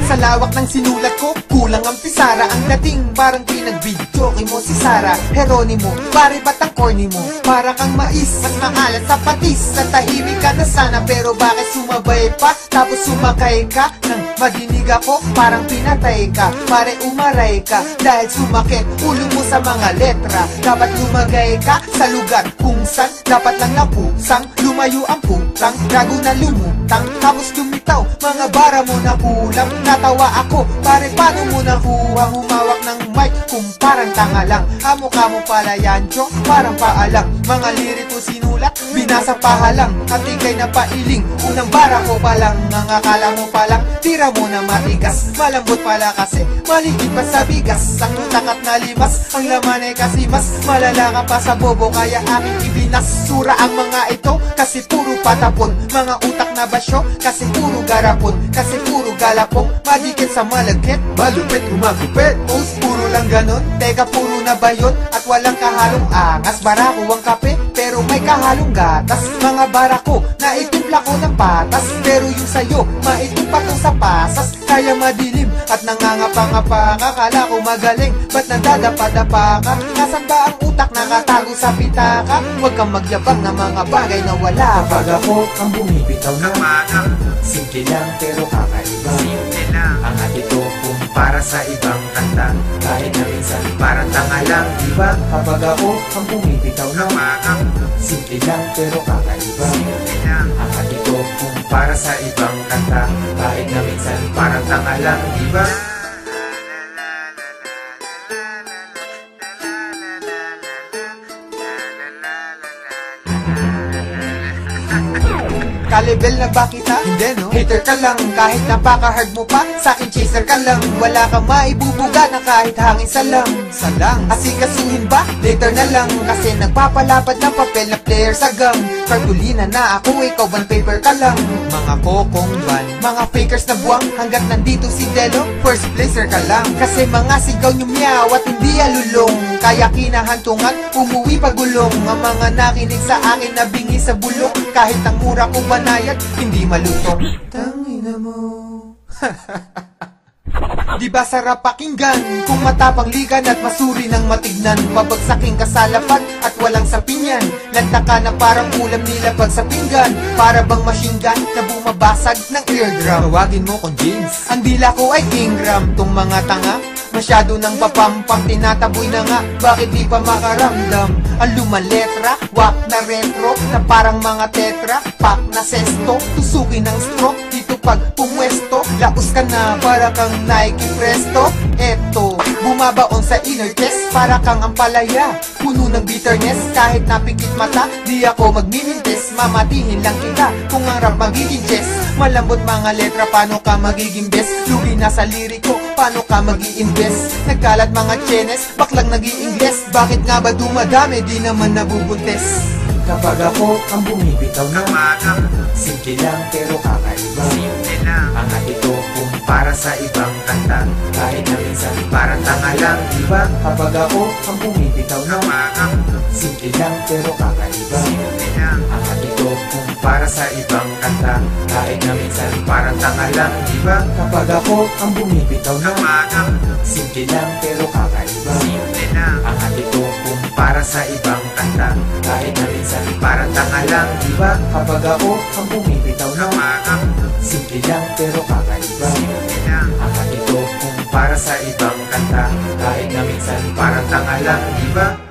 Sa lawak ng sinulat ko, kulang ang pisara. Ang dating parang pinag-video mo si Sara Heronimo, pare ba't ang corny mo? Para kang mais, mas maalat sa patis. Sa tahimik ka na sana, pero bakit sumabay pa? Tapos sumakay ka, nang madinig ako, parang pinatay ka. Pare umaray ka, dahil sumakit ulo mo sa mga letra. Dapat lumagay ka sa lugar kung saan dapat lang napusang. Lumayo ang putang, gago na lumutang. Tapos lumitaw, mga bara mo na kulang. Natawa ako, pare paano mo nakuha? Humawak ng mic kung parang tanga lang. Hamukha mo pala yan, Chong, parang paalang. Mga liriko sinulat, binasa pahalang. Katigay na pailing, unang bara ko palang. Ang akala mo palang, tira mo na matigas. Malambot pala kasi, maligid pa sa bigas. Ang utak at nalimas, ang laman ay kasi mas malala ka pa sa bobo, kaya aking ibinasura ang mga ito. Kasi puro patapon, mga utak na basyo. Kasi puro garapon, kasi puro galapong. Madikit sa malagkit, malupit kumagupit. Post puro lang ganon, teka puro na ba yun? At walang kahalong angas, barako ang kape, pero may kahalong gatas. Mga barako, naitimpla ko ng patas, pero yung sayo, maitim pa to sa pasas. Kaya madilim at nangangapa-ngapa ka. Kala ko magaling, ba't nandadapa-dapa ka? Nasaan ba ang utak nakatago sa pitaka? Huwag kang magyabang na mga bagay na wala. Kapag ako ang bumibitaw na simple lang pero kakaiba. Simple lang ang atito kung para sa ibang kanta. Kahit na minsan parang tanga lang, diba? Kapag ako ang bumibitaw na simple lang pero kakaiba. simple lang ang atito kung para sa ibang kanta. Kahit na minsan parang tanga lang, diba? Ka-level na ba kita? Hindi no? Hater ka lang, kahit napaka-hard mo pa. Sa'kin chaser ka lang, wala kang maibubuga na kahit hangin salang. Salang, asikasuhin ba? Later na lang, kasi nagpapalapad ng papel na player sa gang. Kartulina na ako, ikaw ban paper ka lang. Mga kokong ban, mga fakers na buwang. Hanggat nandito si Delo, first placer ka lang. Kasi mga sigaw nyo meow at hindi alulong. Kaya kinahantungan, umuwi pagulong. Ang mga nakinig sa akin na bingi sa bulong. Kahit ang mura ko banayad, hindi malutong. Tangina mo. Di ba sarap pakinggan kung matapang ligan at masuri ng matignan? Pabagsaking ka sa lapag at walang sapinyan. Lanta ka na parang ulam nilabag sa pinggan. Para bang machine gun na bumabasag ng eardrum. Tawagin mo kong James, ang dila ko ay Ingram. Tong mga tanga, masyado nang papampang, tinataboy na nga, bakit di pa makaramdam? Ang lumaletra, wak na retro, na parang mga tetra, pak na sesto, tusukin ng stroke, dito pag pumwesto, laos ka na para kang Nike Presto. Eto, bumabaon sa inner chest, para kang ampalaya, puno ng bitterness, kahit napikit mata, di ako magmimintes, mamatihin lang kita, kung ang rap magiging chess. Malambot mga letra, paano ka magiging best? Lugi na sa liriko, paano ka mag-i-invest? Nagkalat mga chenes, baklang nag-i-ingles. Bakit nga ba dumadami, di naman nabubuntes? kapag ako ang bumibitaw na simple lang pero kakaiba. Simple lang ang atito kung para sa ibang kanta. Kahit na minsan parang tanga lang, diba? Kapag ako ang bumibitaw na simple lang pero kakaiba. simple lang ang atito kung para sa ibang kanta. Kahit na minsan parang tanga lang, diba? kapag ako ang bumibitaw na simple lang pero kakaiba. simple lang ang atito kung para sa ibang kanta. Kahit na minsan parang tanga lang, diba? Kapag ako ang bumibitaw na simple lang pero kakaiba. simple lang ang atito kung para sa ibang kanta. Kahit na minsan parang tanga lang, diba?